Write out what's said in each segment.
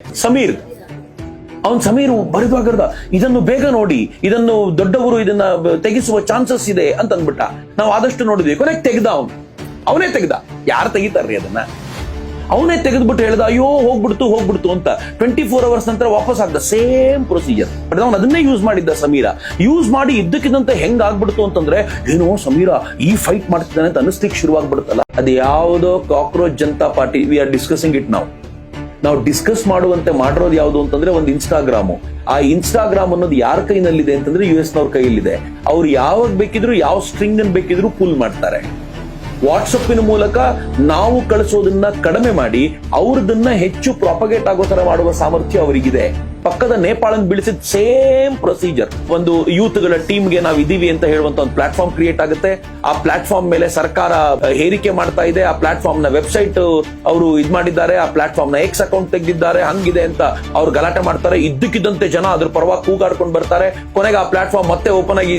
ಸಮೀರ್ ಸಮೀರು ಬರೆದುವಾಗ ಇದನ್ನು ಬೇಗ ನೋಡಿ, ಇದನ್ನು ದೊಡ್ಡವರು ಇದನ್ನ ತೆಗಿಸುವ ಚಾನ್ಸಸ್ ಇದೆ ಅಂತ ಅಂದ್ಬಿಟ್ಟ. ನಾವು ಆದಷ್ಟು ನೋಡಿದ್ವಿ, ಕೊನೆಗೆ ತೆಗೆದ ಅವನೇ ತೆಗೆದ. ಯಾರು ತೆಗಿತಾರ್ರಿ ಅದನ್ನ? ಅವನೇ ತೆಗೆದ್ಬಿಟ್ಟು ಹೇಳ್ದ, ಅಯ್ಯೋ ಹೋಗ್ಬಿಡ್ತು ಅಂತ. 24 hours ನಂತರ ವಾಪಸ್ ಆಗ್ದ. Same procedure. ಬಟ್ ಅವ್ನು ಅದನ್ನೇ ಯೂಸ್ ಮಾಡಿದ್ದ ಸಮೀರ. ಯೂಸ್ ಮಾಡಿ ಇದ್ದಕ್ಕಿದ್ದಂತೆ ಹೆಂಗ್ ಆಗ್ಬಿಡ್ತು ಅಂತಂದ್ರೆ, ಏನೋ ಸಮೀರ ಈ ಫೈಟ್ ಮಾಡ್ತಿದ್ದಾನೆ ಅಂತ ಅನಿಸ್ಲಿಕ್ಕೆ ಶುರುವಾಗ್ಬಿಡುತ್ತಲ್ಲ. ಅದು ಯಾವುದೋ cockroach Janata party. We are discussing it ನಾವು ಡಿಸ್ಕಸ್ ಮಾಡುವಂತೆ ಮಾಡಿರೋದು ಯಾವುದು ಅಂತಂದ್ರೆ ಒಂದು ಇನ್ಸ್ಟಾಗ್ರಾಮು. ಆ ಇನ್ಸ್ಟಾಗ್ರಾಮ್ ಅನ್ನೋದು ಯಾರ ಕೈನಲ್ಲಿದೆ ಅಂತಂದ್ರೆ US ನವ್ರ ಕೈಯಲ್ಲಿದೆ. ಅವ್ರು ಯಾವಾಗ ಬೇಕಿದ್ರು ಯಾವ ಸ್ಟ್ರಿಂಗ್ ಅನ್ನು ಬೇಕಿದ್ರು ಪುಲ್ ಮಾಡ್ತಾರೆ. ವಾಟ್ಸಪ್ಪಿನ ಮೂಲಕ ನಾವು ಕಳಿಸೋದನ್ನ ಕಡಿಮೆ ಮಾಡಿ ಅವ್ರದನ್ನ ಹೆಚ್ಚು ಪ್ರಾಪಗೇಟ್ ಆಗೋ ತರ ಮಾಡುವ ಸಾಮರ್ಥ್ಯ ಅವರಿಗಿದೆ. ಪಕ್ಕದ ನೇಪಾಳನ್ ಬೀಳಿಸಿದ ಸೇಮ್ ಪ್ರೊಸೀಜರ್. ಒಂದು ಯೂತ್ಗಳ ಟೀಮ್ಗೆ ನಾವು ಇದೀವಿ ಅಂತ ಹೇಳುವಂತ ಒಂದು ಪ್ಲಾಟ್ಫಾರ್ಮ್ ಕ್ರಿಯೇಟ್ ಆಗುತ್ತೆ. ಆ ಪ್ಲಾಟ್ಫಾರ್ಮ್ ಮೇಲೆ ಸರ್ಕಾರ ಹೇರಿಕೆ ಮಾಡ್ತಾ ಇದೆ. ಆ ಪ್ಲಾಟ್ಫಾರ್ಮ್ ನ ವೆಬ್ಸೈಟ್ ಅವರು ಇದ್ ಮಾಡಿದ್ದಾರೆ. ಆ ಪ್ಲಾಟ್ಫಾರ್ಮ್ ನ ಎಕ್ಸ್ ಅಕೌಂಟ್ ತೆಗೆದಿದ್ದಾರೆ, ಹಂಗಿದೆ ಅಂತ ಅವ್ರು ಗಲಾಟೆ ಮಾಡ್ತಾರೆ. ಇದ್ದಕ್ಕಿದ್ದಂತೆ ಜನ ಅದ್ರ ಪರವಾಗಿ ಕೂಗಾಡ್ಕೊಂಡು ಬರ್ತಾರೆ. ಕೊನೆಗೆ ಆ ಪ್ಲಾಟ್ಫಾರ್ಮ್ ಮತ್ತೆ ಓಪನ್ ಆಗಿ,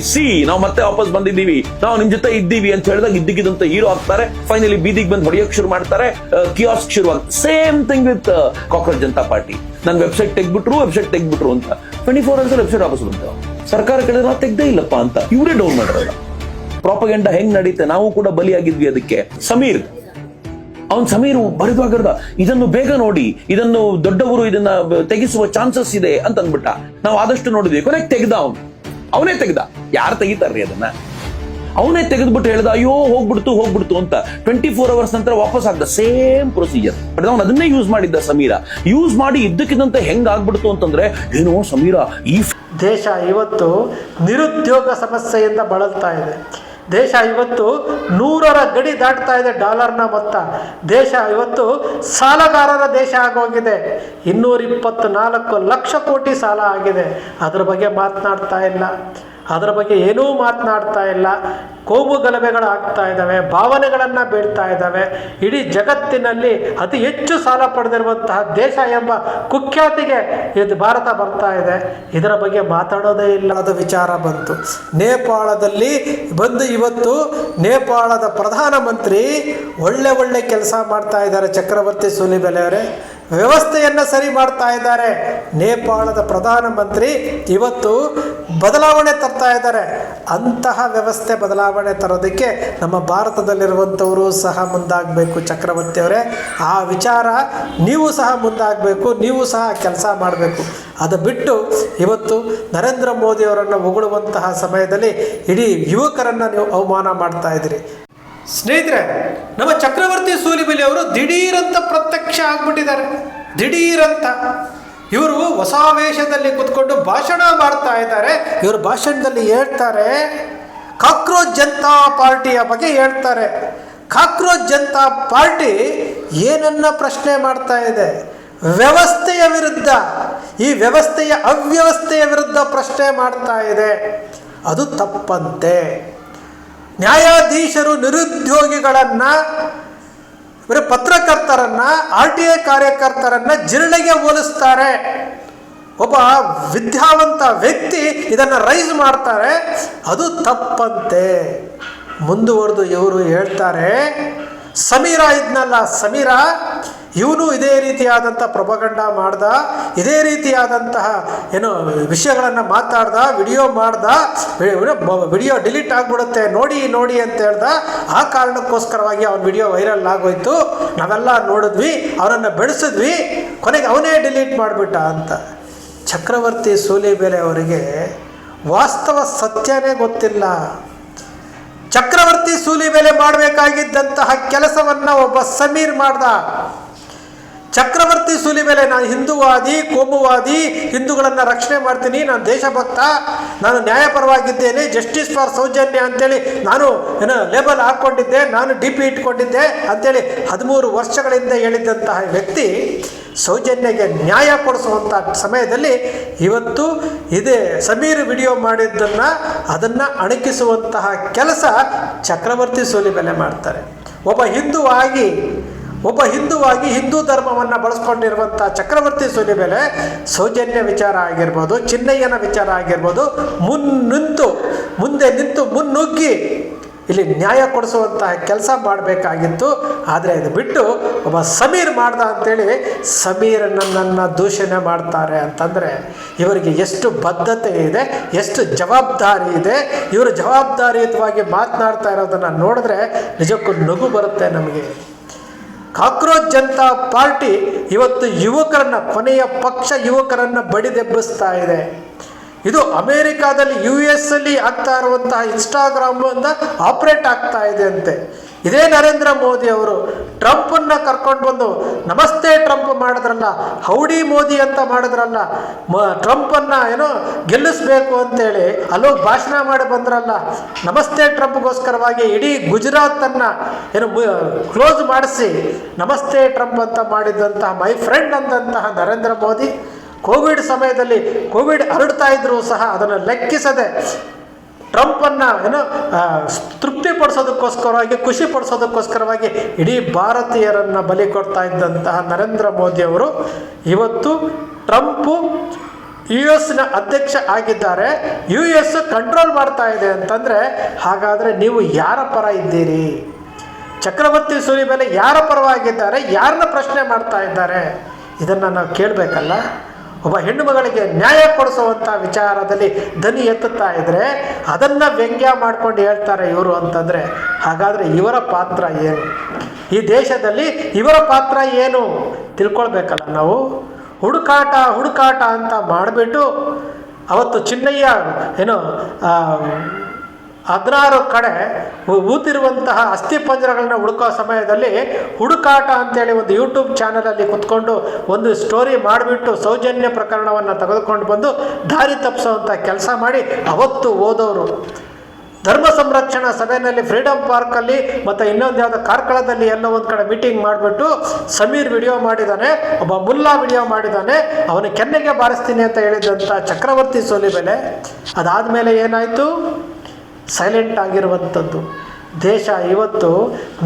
ನಾವು ಮತ್ತೆ ವಾಪಸ್ ಬಂದಿದ್ದೀವಿ, ನಾವು ನಿಮ್ ಜೊತೆ ಇದ್ದೀವಿ ಅಂತ ಹೇಳಿದಾಗ ಇದ್ದಕ್ಕಿದ್ದಂತೆ ಹೀರೋ ಆಗ್ತಾರೆ. ಫೈನಲಿ ಬೀದಿಗೆ ಬಂದು ಹೊಡೆಯೋಕ್ ಶುರು ಮಾಡ್ತಾರೆ. ಕಿಯಾಸ್ಕ್ ಶುರುವಾಗಿ. Same thing with cockroach Janata party. ನನ್ನ ವೆಬ್ಸೈಟ್ ತೆಗ್ಬಿಟ್ರು ಅಂತ 24 hours ವೆಬ್ಸೈಟ್ ವಾಪಸ್ ಬಂತು. ಸರ್ಕಾರ ಕೇಳಿದ್ರೆ ನಾವು ತೆಗ್ದೇ ಇಲ್ಲಪ್ಪ ಅಂತ ಇವರೇ ಡೌನ್ ಮಾಡಿರಲ್ಲ. ಪ್ರಾಪಗೆಂಡ ಹೆಂಗ್ ನಡೀತೆ, ನಾವು ಕೂಡ ಬಲಿಯಾಗಿದ್ವಿ ಅದಕ್ಕೆ. ಸಮೀರು ಬರೆದುವಾಗ ಇದನ್ನು ಬೇಗ ನೋಡಿ, ಇದನ್ನು ದೊಡ್ಡವರು ಇದನ್ನ ತೆಗಿಸುವ ಚಾನ್ಸಸ್ ಇದೆ ಅಂತ ಅಂದ್ಬಿಟ್ಟ. ನಾವು ಆದಷ್ಟು ನೋಡಿದ್ವಿ, ಕೊನೆಗೆ ತೆಗೆದ ಅವನೇ ತೆಗೆದ. ಯಾರು ತೆಗಿತಾರ್ರಿ ಅದನ್ನ? ಅವನೇ ತೆಗೆದ್ಬಿಟ್ಟು ಹೇಳ್ದ, ಅಯ್ಯೋ ಹೋಗ್ಬಿಡ್ತು ಅಂತ. 24 hours ನಂತರ ವಾಪಸ್ ಆಗ್ದ. Same procedure. ಬಟ್ ಅವ್ನು ಅದನ್ನೇ ಯೂಸ್ ಮಾಡಿದ್ದ ಸಮೀರ. ಯೂಸ್ ಮಾಡಿ ಇದ್ದಕ್ಕಿದ್ದಂತೆ ಹೆಂಗ್ ಆಗ್ಬಿಡ್ತು ಅಂತಂದ್ರೆ, ಏನೋ ಸಮೀರ ಈ ದೇಶ ಇವತ್ತು ನಿರುದ್ಯೋಗ ಸಮಸ್ಯೆಯಿಂದ ಬಳಲ್ತಾ ಇದೆ. ದೇಶ ಇವತ್ತು 100ರ ಗಡಿ ದಾಟ್ತಾ ಇದೆ ಡಾಲರ್ನ ಮೊತ್ತ. ದೇಶ ಇವತ್ತು ಸಾಲಗಾರರ ದೇಶ ಆಗೋಗಿದೆ. 224 ಲಕ್ಷ ಕೋಟಿ ಸಾಲ ಆಗಿದೆ. ಅದರ ಬಗ್ಗೆ ಮಾತನಾಡ್ತಾ ಇಲ್ಲ. ಅದರ ಬಗ್ಗೆ ಏನೂ ಮಾತನಾಡ್ತಾ ಇಲ್ಲ. ಕೋಮು ಗಲಭೆಗಳಾಗ್ತಾ ಇದ್ದಾವೆ, ಭಾವನೆಗಳನ್ನು ಬೀಳ್ತಾ ಇದ್ದಾವೆ. ಇಡೀ ಜಗತ್ತಿನಲ್ಲಿ ಅತಿ ಹೆಚ್ಚು ಸಾಲ ಪಡೆದಿರುವಂತಹ ದೇಶ ಎಂಬ ಕುಖ್ಯಾತಿಗೆ ಇದು ಭಾರತ ಬರ್ತಾ ಇದೆ. ಇದರ ಬಗ್ಗೆ ಮಾತಾಡೋದೇ ಇಲ್ಲದ ವಿಚಾರ ಬಂತು. ನೇಪಾಳದಲ್ಲಿ ಬಂದು ಇವತ್ತು ನೇಪಾಳದ ಪ್ರಧಾನಮಂತ್ರಿ ಒಳ್ಳೆ ಕೆಲಸ ಮಾಡ್ತಾ ಇದ್ದಾರೆ. ಚಕ್ರವರ್ತಿ ಸೂಲಿಬೆಲೆ ಅವರೇ ವ್ಯವಸ್ಥೆಯನ್ನು ಸರಿ ಮಾಡ್ತಾ ಇದ್ದಾರೆ. ನೇಪಾಳದ ಪ್ರಧಾನಮಂತ್ರಿ ಇವತ್ತು ಬದಲಾವಣೆ ತರ್ತಾ ಇದ್ದಾರೆ. ಅಂತಹ ವ್ಯವಸ್ಥೆ ಬದಲಾವಣೆ ತರೋದಕ್ಕೆ ನಮ್ಮ ಭಾರತದಲ್ಲಿರುವಂಥವರು ಸಹ ಮುಂದಾಗಬೇಕು. ಚಕ್ರವರ್ತಿ ಅವರೇ, ಆ ವಿಚಾರ ನೀವು ಸಹ ಮುಂದಾಗಬೇಕು, ನೀವು ಸಹ ಕೆಲಸ ಮಾಡಬೇಕು. ಅದು ಬಿಟ್ಟು ಇವತ್ತು ನರೇಂದ್ರ ಮೋದಿ ಅವರನ್ನು ಹೊಗಳುವಂತಹ ಸಮಯದಲ್ಲಿ ಇಡೀ ಯುವಕರನ್ನು ನೀವು ಅವಮಾನ ಮಾಡ್ತಾ ಇದ್ದೀರಿ. ಸ್ನೇಹಿತರೆ, ನಮ್ಮ ಚಕ್ರವರ್ತಿ ಸೂಲಿಬೆಲೆ ಅವರು ದಿಢೀರಂತ ಪ್ರತ್ಯಕ್ಷ ಆಗ್ಬಿಟ್ಟಿದ್ದಾರೆ. ದಿಢೀರಂತ ಇವರು ಹೊಸ ವೇಷದಲ್ಲಿ ಕುತ್ಕೊಂಡು ಭಾಷಣ ಮಾಡ್ತಾ ಇದ್ದಾರೆ. ಇವರು ಭಾಷಣದಲ್ಲಿ ಹೇಳ್ತಾರೆ, ಕಾಕ್ರೋಚ್ ಜನತಾ ಪಾರ್ಟಿಯ ಬಗ್ಗೆ ಹೇಳ್ತಾರೆ. ಕಾಕ್ರೋಚ್ ಜನತಾ ಪಾರ್ಟಿ ಏನನ್ನ ಪ್ರಶ್ನೆ ಮಾಡ್ತಾ ಇದೆ? ವ್ಯವಸ್ಥೆಯ ವಿರುದ್ಧ, ಈ ವ್ಯವಸ್ಥೆಯ ಅವ್ಯವಸ್ಥೆಯ ವಿರುದ್ಧ ಪ್ರಶ್ನೆ ಮಾಡ್ತಾ ಇದೆ. ಅದು ತಪ್ಪಂತೆ. ನ್ಯಾಯಾಧೀಶರು ನಿರುದ್ಯೋಗಿಗಳನ್ನು, ಪತ್ರಕರ್ತರನ್ನ, RTI ಕಾರ್ಯಕರ್ತರನ್ನ ಜಿರಳೆಗೆ ಹೋಲಿಸ್ತಾರೆ. ಒಬ್ಬ ವಿದ್ಯಾವಂತ ವ್ಯಕ್ತಿ ಇದನ್ನು ರೈಸ್ ಮಾಡ್ತಾರೆ. ಅದು ತಪ್ಪಂತೆ. ಮುಂದುವರೆದು ಇವರು ಹೇಳ್ತಾರೆ, ಸಮೀರ ಇದ್ನಲ್ಲ, ಸಮೀರ ಇವನು ಇದೇ ರೀತಿಯಾದಂಥ ಪ್ರೊಪಗಂಡ ಮಾಡ್ದ, ಇದೇ ರೀತಿಯಾದಂತಹ ಏನೋ ವಿಷಯಗಳನ್ನು ಮಾತಾಡ್ದ, ವಿಡಿಯೋ ಮಾಡ್ದ, ವಿಡಿಯೋ ಡಿಲೀಟ್ ಆಗಿಬಿಡುತ್ತೆ ನೋಡಿ ಅಂತ ಹೇಳ್ದ. ಆ ಕಾರಣಕ್ಕೋಸ್ಕರವಾಗಿ ಅವನ ವಿಡಿಯೋ ವೈರಲ್ ಆಗೋಯ್ತು. ನಾವೆಲ್ಲ ನೋಡಿದ್ವಿ, ಅವನನ್ನು ಬೆಳೆಸಿದ್ವಿ, ಕೊನೆಗೆ ಅವನೇ ಡಿಲೀಟ್ ಮಾಡಿಬಿಟ್ಟ ಅಂತ. ಚಕ್ರವರ್ತಿ ಸೂಲಿಬೆಲೆ ಅವರಿಗೆ ವಾಸ್ತವ ಸತ್ಯನೇ ಗೊತ್ತಿಲ್ಲ. ಚಕ್ರವರ್ತಿ ಸೂಲಿಬೆಲೆ ಮಾಡಬೇಕಾಗಿದ್ದಂತಹ ಕೆಲಸವನ್ನು ಒಬ್ಬ ಸಮೀರ್ ಮಾಡ್ದ. ಚಕ್ರವರ್ತಿ ಸೂಲಿಬೆಲೆ, ನಾನು ಹಿಂದೂವಾದಿ, ಕೋಮುವಾದಿ, ಹಿಂದೂಗಳನ್ನು ರಕ್ಷಣೆ ಮಾಡ್ತೀನಿ, ನಾನು ದೇಶಭಕ್ತ, ನಾನು ನ್ಯಾಯಪರವಾಗಿದ್ದೇನೆ, ಜಸ್ಟಿಸ್ ಫಾರ್ ಸೌಜನ್ಯ ಅಂತೇಳಿ ನಾನು ಲೇಬಲ್ ಹಾಕ್ಕೊಂಡಿದ್ದೆ, ನಾನು DP ಇಟ್ಕೊಂಡಿದ್ದೆ ಅಂತೇಳಿ 13 ವರ್ಷಗಳಿಂದ ಹೇಳಿದ್ದಂತಹ ವ್ಯಕ್ತಿ ಸೌಜನ್ಯಗೆ ನ್ಯಾಯ ಕೊಡಿಸುವಂಥ ಸಮಯದಲ್ಲಿ ಇವತ್ತು ಇದೇ ಸಮೀರ್ ವಿಡಿಯೋ ಅದನ್ನು ಅಣಕಿಸುವಂತಹ ಕೆಲಸ ಚಕ್ರವರ್ತಿ ಸೂಲಿಬೆಲೆ ಮಾಡ್ತಾರೆ. ಒಬ್ಬ ಹಿಂದೂವಾಗಿ ಹಿಂದೂ ಧರ್ಮವನ್ನು ಬಳಸ್ಕೊಂಡಿರುವಂಥ ಚಕ್ರವರ್ತಿ ಸೂಲಿಬೆಲೆ ಸೌಜನ್ಯ ವಿಚಾರ ಆಗಿರ್ಬೋದು, ಚಿನ್ನಯ್ಯನ ವಿಚಾರ ಆಗಿರ್ಬೋದು, ಮುಂದೆ ನಿಂತು ಮುನ್ನುಗ್ಗಿ ಇಲ್ಲಿ ನ್ಯಾಯ ಕೊಡಿಸುವಂತಹ ಕೆಲಸ ಮಾಡಬೇಕಾಗಿತ್ತು. ಆದರೆ ಇದು ಬಿಟ್ಟು ಒಬ್ಬ ಸಮೀರ್ ಮಾಡ್ದ ಅಂತೇಳಿ ಸಮೀರನನ್ನು ದೂಷಣೆ ಮಾಡ್ತಾರೆ ಅಂತಂದರೆ ಇವರಿಗೆ ಎಷ್ಟು ಬದ್ಧತೆ ಇದೆ, ಎಷ್ಟು ಜವಾಬ್ದಾರಿ ಇದೆ. ಇವರು ಜವಾಬ್ದಾರಿಯುತವಾಗಿ ಮಾತನಾಡ್ತಾ ಇರೋದನ್ನು ನೋಡಿದ್ರೆ ನಿಜಕ್ಕೂ ನಗು ಬರುತ್ತೆ ನಮಗೆ. ಕಾಕ್ರೋಚ್ ಜನತಾ ಪಾರ್ಟಿ ಇವತ್ತು ಯುವಕರನ್ನು, ಕೊನೆಯ ಪಕ್ಷ ಯುವಕರನ್ನು ಬಡಿದೆಬ್ಬಿಸ್ತಾ ಇದೆ. ಇದು ಅಮೇರಿಕಾದಲ್ಲಿ US ಅಲ್ಲಿ ಆಗ್ತಾ ಇರುವಂತಹ ಇನ್ಸ್ಟಾಗ್ರಾಮಿಂದ ಆಪ್ರೇಟ್ ಆಗ್ತಾ ಇದೆ ಅಂತೆ. ಇದೇ ನರೇಂದ್ರ ಮೋದಿ ಅವರು ಟ್ರಂಪನ್ನು ಕರ್ಕೊಂಡು ಬಂದು ನಮಸ್ತೆ ಟ್ರಂಪ್ ಮಾಡಿದ್ರಲ್ಲ, ಹೌಡಿ ಮೋದಿ ಅಂತ ಮಾಡಿದ್ರಲ್ಲ, ಟ್ರಂಪನ್ನು ಏನೋ ಗೆಲ್ಲಿಸ್ಬೇಕು ಅಂತೇಳಿ ಅಲ್ಲೋಗಿ ಭಾಷಣ ಮಾಡಿ ಬಂದ್ರಲ್ಲ, ನಮಸ್ತೆ ಟ್ರಂಪ್ಗೋಸ್ಕರವಾಗಿ ಇಡೀ ಗುಜರಾತನ್ನು ಏನು ಕ್ಲೋಸ್ ಮಾಡಿಸಿ ನಮಸ್ತೆ ಟ್ರಂಪ್ ಅಂತ ಮಾಡಿದ್ದಂತಹ ಮೈ ಫ್ರೆಂಡ್ ಅಂದಂತಹ ನರೇಂದ್ರ ಮೋದಿ ಕೋವಿಡ್ ಸಮಯದಲ್ಲಿ ಕೋವಿಡ್ ಹರಡ್ತಾ ಇದ್ರೂ ಸಹ ಅದನ್ನು ಲೆಕ್ಕಿಸದೆ ಟ್ರಂಪನ್ನು ಏನೋ ತೃಪ್ತಿಪಡಿಸೋದಕ್ಕೋಸ್ಕರವಾಗಿ, ಖುಷಿ ಪಡಿಸೋದಕ್ಕೋಸ್ಕರವಾಗಿ ಇಡೀ ಭಾರತೀಯರನ್ನು ಬಲಿ ಕೊಡ್ತಾ ಇದ್ದಂತಹ ನರೇಂದ್ರ ಮೋದಿಯವರು ಇವತ್ತು ಟ್ರಂಪು US ಅಧ್ಯಕ್ಷ ಆಗಿದ್ದಾರೆ, US ಕಂಟ್ರೋಲ್ ಮಾಡ್ತಾ ಇದೆ ಅಂತಂದರೆ ಹಾಗಾದರೆ ನೀವು ಯಾರ ಪರ ಇದ್ದೀರಿ? ಚಕ್ರವರ್ತಿ ಸೂಲಿಬೆಲೆ ಯಾರ ಪರವಾಗಿದ್ದಾರೆ? ಯಾರನ್ನ ಪ್ರಶ್ನೆ ಮಾಡ್ತಾ ಇದ್ದಾರೆ? ಇದನ್ನು ನಾವು ಕೇಳಬೇಕಲ್ಲ. ಒಬ್ಬ ಹೆಣ್ಣು ಮಗಳಿಗೆ ನ್ಯಾಯ ಕೊಡಿಸುವಂಥ ವಿಚಾರದಲ್ಲಿ ಧ್ವನಿ ಎತ್ತುತ್ತಾ ಇದ್ದರೆ ಅದನ್ನು ವ್ಯಂಗ್ಯ ಮಾಡ್ಕೊಂಡು ಹೇಳ್ತಾರೆ ಇವರು ಅಂತಂದರೆ ಹಾಗಾದರೆ ಇವರ ಪಾತ್ರ ಏನು? ಈ ದೇಶದಲ್ಲಿ ಇವರ ಪಾತ್ರ ಏನು ತಿಳ್ಕೊಳ್ಬೇಕಲ್ಲ ನಾವು. ಹುಡುಕಾಟ ಅಂತ ಮಾಡಿಬಿಟ್ಟು ಅವತ್ತು ಚಿನ್ನಯ್ಯ ಏನೋ 16 ಕಡೆ ಊತಿರುವಂತಹ ಅಸ್ಥಿಪಂಜರಗಳನ್ನ ಹುಡುಕೋ ಸಮಯದಲ್ಲಿ ಹುಡುಕಾಟ ಅಂತೇಳಿ ಒಂದು ಯೂಟ್ಯೂಬ್ ಚಾನಲಲ್ಲಿ ಕುತ್ಕೊಂಡು ಒಂದು ಸ್ಟೋರಿ ಮಾಡಿಬಿಟ್ಟು ಸೌಜನ್ಯ ಪ್ರಕರಣವನ್ನು ತೆಗೆದುಕೊಂಡು ಬಂದು ದಾರಿ ತಪ್ಪಿಸೋವಂಥ ಕೆಲಸ ಮಾಡಿ ಅವತ್ತು ಓದೋರು. ಧರ್ಮ ಸಂರಕ್ಷಣಾ ಸಭೆಯಲ್ಲಿ ಫ್ರೀಡಮ್ ಪಾರ್ಕಲ್ಲಿ ಮತ್ತು ಇನ್ನೊಂದು ಯಾವುದೋ ಕಾರ್ಕಳದಲ್ಲಿ ಎಲ್ಲೋ ಒಂದು ಕಡೆ ಮೀಟಿಂಗ್ ಮಾಡಿಬಿಟ್ಟು ಸಮೀರ್ ವಿಡಿಯೋ ಮಾಡಿದ್ದಾನೆ, ಒಬ್ಬ ಮುಲ್ಲಾ ವಿಡಿಯೋ ಮಾಡಿದ್ದಾನೆ, ಅವನು ಕೆನ್ನೆಗೆ ಬಾರಿಸ್ತೀನಿ ಅಂತ ಹೇಳಿದಂಥ ಚಕ್ರವರ್ತಿ ಸೂಲಿಬೆಲೆ ಅದಾದಮೇಲೆ ಏನಾಯಿತು? ಸೈಲೆಂಟ್ ಆಗಿರುವಂಥದ್ದು. ದೇಶ ಇವತ್ತು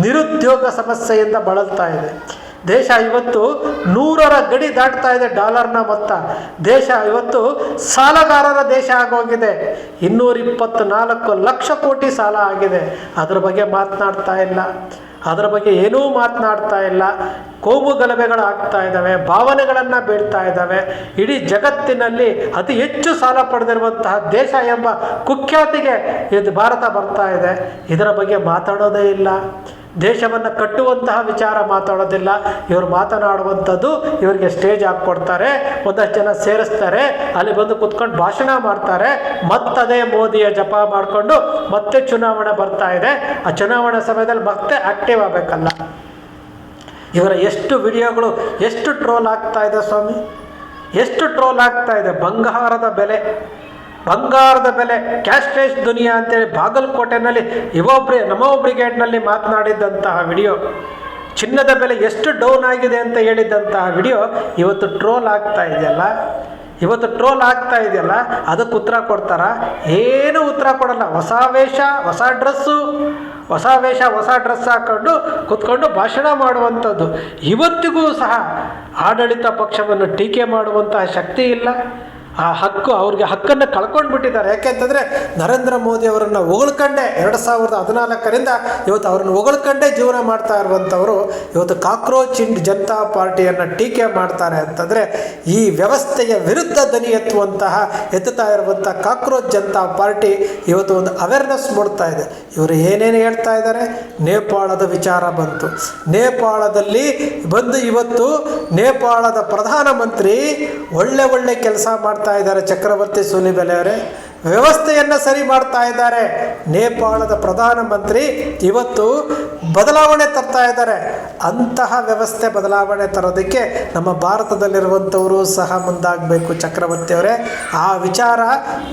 ನಿರುದ್ಯೋಗ ಸಮಸ್ಯೆಯಿಂದ ಬಳಲ್ತಾ ಇದೆ. ದೇಶ ಇವತ್ತು 100ರ ಗಡಿ ದಾಟ್ತಾ ಇದೆ ಡಾಲರ್ನ ಮೊತ್ತ. ದೇಶ ಇವತ್ತು ಸಾಲಗಾರರ ದೇಶ ಆಗೋಗಿದೆ. 224 ಲಕ್ಷ ಕೋಟಿ ಸಾಲ ಆಗಿದೆ. ಅದರ ಬಗ್ಗೆ ಮಾತನಾಡ್ತಾ ಇಲ್ಲ, ಅದರ ಬಗ್ಗೆ ಏನೂ ಮಾತನಾಡ್ತಾ ಇಲ್ಲ. ಕೋಮು ಗಲಭೆಗಳು ಆಗ್ತಾ ಇದ್ದಾವೆ, ಭಾವನೆಗಳನ್ನು ಬೀಳ್ತಾ ಇದ್ದಾವೆ. ಇಡೀ ಜಗತ್ತಿನಲ್ಲಿ ಅತಿ ಹೆಚ್ಚು ಸಾಲ ಪಡೆದಿರುವಂತಹ ದೇಶ ಎಂಬ ಕುಖ್ಯಾತಿಗೆ ಇದು ಭಾರತ ಬರ್ತಾ ಇದೆ. ಇದರ ಬಗ್ಗೆ ಮಾತಾಡೋದೇ ಇಲ್ಲ. ದೇಶವನ್ನು ಕಟ್ಟುವಂತಹ ವಿಚಾರ ಮಾತಾಡೋದಿಲ್ಲ. ಇವರು ಮಾತನಾಡುವಂಥದ್ದು, ಇವರಿಗೆ ಸ್ಟೇಜ್ ಹಾಕ್ಕೊಡ್ತಾರೆ, ಒಂದಷ್ಟು ಜನ ಸೇರಿಸ್ತಾರೆ, ಅಲ್ಲಿ ಬಂದು ಕುತ್ಕೊಂಡು ಭಾಷಣ ಮಾಡ್ತಾರೆ, ಮತ್ತದೇ ಮೋದಿಯ ಜಪ ಮಾಡಿಕೊಂಡು ಮತ್ತೆ ಚುನಾವಣೆ ಬರ್ತಾ ಇದೆ. ಆ ಚುನಾವಣೆ ಸಮಯದಲ್ಲಿ ಮತ್ತೆ ಆಕ್ಟಿವ್ ಆಗಬೇಕಲ್ಲ. ಇವರ ಎಷ್ಟು ವಿಡಿಯೋಗಳು ಎಷ್ಟು ಟ್ರೋಲ್ ಆಗ್ತಾ ಇದೆ ಸ್ವಾಮಿ, ಎಷ್ಟು ಟ್ರೋಲ್ ಆಗ್ತಾ ಇದೆ. ಬಂಗಾರದ ಬೆಲೆ ಕ್ಯಾಶ್ಲೇಶ್ ದುನಿಯಾ ಅಂತೇಳಿ ಬಾಗಲಕೋಟೆನಲ್ಲಿ ನಮೋ ಬ್ರಿಗೇಡ್ನಲ್ಲಿ ಮಾತನಾಡಿದ್ದಂತಹ ವಿಡಿಯೋ, ಚಿನ್ನದ ಬೆಲೆ ಎಷ್ಟು ಡೌನ್ ಆಗಿದೆ ಅಂತ ಹೇಳಿದ್ದಂತಹ ವಿಡಿಯೋ ಇವತ್ತು ಟ್ರೋಲ್ ಆಗ್ತಾ ಇದೆಯಲ್ಲ. ಅದಕ್ಕೆ ಉತ್ತರ ಕೊಡ್ತಾರಾ? ಏನು ಉತ್ತರ ಕೊಡಲ್ಲ. ಹೊಸ ವೇಷ, ಹೊಸ ಡ್ರೆಸ್ ಹಾಕೊಂಡು ಕುತ್ಕೊಂಡು ಭಾಷಣ ಮಾಡುವಂಥದ್ದು. ಇವತ್ತಿಗೂ ಸಹ ಆಡಳಿತ ಪಕ್ಷವನ್ನು ಟೀಕೆ ಮಾಡುವಂತಹ ಶಕ್ತಿ ಇಲ್ಲ. ಆ ಅವ್ರಿಗೆ ಹಕ್ಕನ್ನು ಕಳ್ಕೊಂಡು ಬಿಟ್ಟಿದ್ದಾರೆ. ಯಾಕೆಂತಂದರೆ ನರೇಂದ್ರ ಮೋದಿ ಅವರನ್ನು ಹೊಗಳ್ಕಂಡೇ 2014ರಿಂದ ಇವತ್ತು ಅವ್ರನ್ನ ಹೊಗಳ್ಕಂಡೇ ಜೀವನ ಮಾಡ್ತಾ ಇರುವಂಥವರು ಇವತ್ತು ಕಾಕ್ರೋಚ್ ಜನತಾ ಪಾರ್ಟಿಯನ್ನು ಟೀಕೆ ಮಾಡ್ತಾರೆ ಅಂತಂದರೆ ಈ ವ್ಯವಸ್ಥೆಯ ವಿರುದ್ಧ ಧ್ವನಿ ಎತ್ತುತ್ತಾ ಇರುವಂಥ ಕಾಕ್ರೋಚ್ ಜನತಾ ಪಾರ್ಟಿ ಇವತ್ತು ಒಂದು ಅವೇರ್ನೆಸ್ ಮೂಡ್ತಾ ಇದೆ. ಇವರು ಏನೇನು ಹೇಳ್ತಾ ಇದ್ದಾರೆ? ನೇಪಾಳದ ವಿಚಾರ ಬಂತು. ನೇಪಾಳದಲ್ಲಿ ಬಂದು ಇವತ್ತು ನೇಪಾಳದ ಪ್ರಧಾನಮಂತ್ರಿ ಒಳ್ಳೆ ಕೆಲಸ ಮಾಡ್ತಾ ಇದ್ದಾರೆ. ಚಕ್ರವರ್ತಿ ಸೂಲಿಬೆಲೆ ಅವರೇ ವ್ಯವಸ್ಥೆಯನ್ನು ಸರಿ ಮಾಡ್ತಾ ಇದ್ದಾರೆ. ನೇಪಾಳದ ಪ್ರಧಾನಮಂತ್ರಿ ಇವತ್ತು ಬದಲಾವಣೆ ತರ್ತಾ ಇದ್ದಾರೆ. ಅಂತಹ ವ್ಯವಸ್ಥೆ ಬದಲಾವಣೆ ತರೋದಕ್ಕೆ ನಮ್ಮ ಭಾರತದಲ್ಲಿರುವಂಥವರು ಸಹ ಮುಂದಾಗಬೇಕು. ಚಕ್ರವರ್ತಿ ಅವರೇ, ಆ ವಿಚಾರ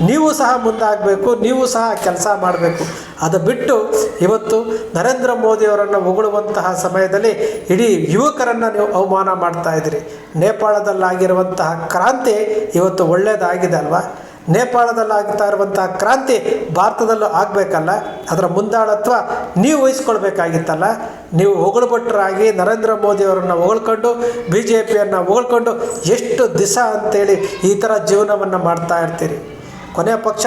ನೀವು ಸಹ ಮುಂದಾಗಬೇಕು, ನೀವು ಸಹ ಕೆಲಸ ಮಾಡಬೇಕು. ಅದು ಬಿಟ್ಟು ಇವತ್ತು ನರೇಂದ್ರ ಮೋದಿ ಅವರನ್ನು ಹೊಗಳುವಂತಹ ಸಮಯದಲ್ಲಿ ಇಡೀ ಯುವಕರನ್ನು ನೀವು ಅವಮಾನ ಮಾಡ್ತಾ ಇದ್ದೀರಿ. ನೇಪಾಳದಲ್ಲಾಗಿರುವಂತಹ ಕ್ರಾಂತಿ ಇವತ್ತು ಒಳ್ಳೆಯದಾಗಿದೆ ಅಲ್ವಾ? ನೇಪಾಳದಲ್ಲಿ ಆಗ್ತಾ ಇರುವಂತಹ ಕ್ರಾಂತಿ ಭಾರತದಲ್ಲೂ ಆಗಬೇಕಲ್ಲ. ಅದರ ಮುಂದಾಳತ್ವ ನೀವು ವಹಿಸ್ಕೊಳ್ಬೇಕಾಗಿತ್ತಲ್ಲ. ನೀವು ಹೊಗಳುಭಟ್ರಾಗಿ ನರೇಂದ್ರ ಮೋದಿ ಅವರನ್ನು ಹೊಗಳ್ಕೊಂಡು BJPಯನ್ನು ಹೊಗಳ್ಕೊಂಡು ಎಷ್ಟು ದಿವಸ ಅಂತೇಳಿ ಈ ಥರ ಜೀವನವನ್ನು ಮಾಡ್ತಾ ಇರ್ತೀರಿ. ಕೊನೆಯ ಪಕ್ಷ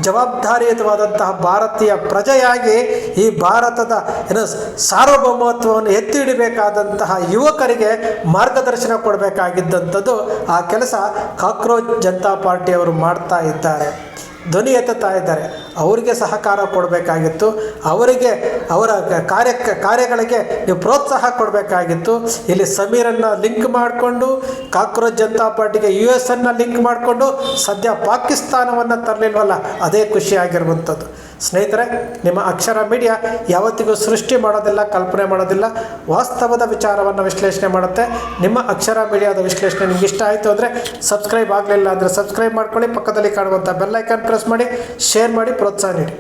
ಜವಾಬ್ದಾರಿಯುತವಾದಂತಹ ಭಾರತೀಯ ಪ್ರಜೆಯಾಗಿ ಈ ಭಾರತದ ಸಾರ್ವಭೌಮತ್ವವನ್ನು ಎತ್ತಿ ಹಿಡಿಬೇಕಾದಂತಹ ಯುವಕರಿಗೆ ಮಾರ್ಗದರ್ಶನ ಕೊಡಬೇಕಾಗಿದ್ದಂಥದ್ದು ಆ ಕೆಲಸ ಕಾಕ್ರೋಚ್ ಜನತಾ ಪಾರ್ಟಿಯವರು ಮಾಡ್ತಾ ಇದ್ದಾರೆ, ಧ್ವನಿ ಎತ್ತುತ್ತಾ ಇದ್ದಾರೆ. ಅವರಿಗೆ ಸಹಕಾರ ಕೊಡಬೇಕಾಗಿತ್ತು, ಅವರಿಗೆ ಅವರ ಕಾರ್ಯಗಳಿಗೆ ನೀವು ಪ್ರೋತ್ಸಾಹ ಕೊಡಬೇಕಾಗಿತ್ತು. ಇಲ್ಲಿ ಸಮೀರನ್ನು ಲಿಂಕ್ ಮಾಡಿಕೊಂಡು ಕಾಕ್ರೋಚ್ ಜನತಾ ಪಾರ್ಟಿಗೆ US ಅನ್ನು ಲಿಂಕ್ ಮಾಡಿಕೊಂಡು ಸದ್ಯ ಪಾಕಿಸ್ತಾನವನ್ನು ತರಲಿಲ್ವಲ್ಲ, ಅದೇ ಖುಷಿಯಾಗಿರುವಂಥದ್ದು. ಸ್ನೇಹಿತರೆ, ನಿಮ್ಮ ಅಕ್ಷರ ಮೀಡಿಯಾ ಯಾವತ್ತಿಗೂ ಸೃಷ್ಟಿ ಮಾಡೋದಿಲ್ಲ, ಕಲ್ಪನೆ ಮಾಡೋದಿಲ್ಲ, ವಾಸ್ತವದ ವಿಚಾರವನ್ನು ವಿಶ್ಲೇಷಣೆ ಮಾಡುತ್ತೆ. ನಿಮ್ಮ ಅಕ್ಷರ ಮೀಡಿಯಾದ ವಿಶ್ಲೇಷಣೆ ನಿಮ್ಗೆ ಇಷ್ಟ ಆಯಿತು ಅಂದರೆ ಸಬ್ಸ್ಕ್ರೈಬ್ ಆಗಲಿಲ್ಲ ಅಂದರೆ ಸಬ್ಸ್ಕ್ರೈಬ್ ಮಾಡ್ಕೊಳ್ಳಿ, ಪಕ್ಕದಲ್ಲಿ ಕಾಣುವಂಥ ಬೆಲ್ ಐಕಾನ್ ಪ್ರೆಸ್ ಮಾಡಿ, ಶೇರ್ ಮಾಡಿ, ಪ್ರೋತ್ಸಾಹ ನೀಡಿ.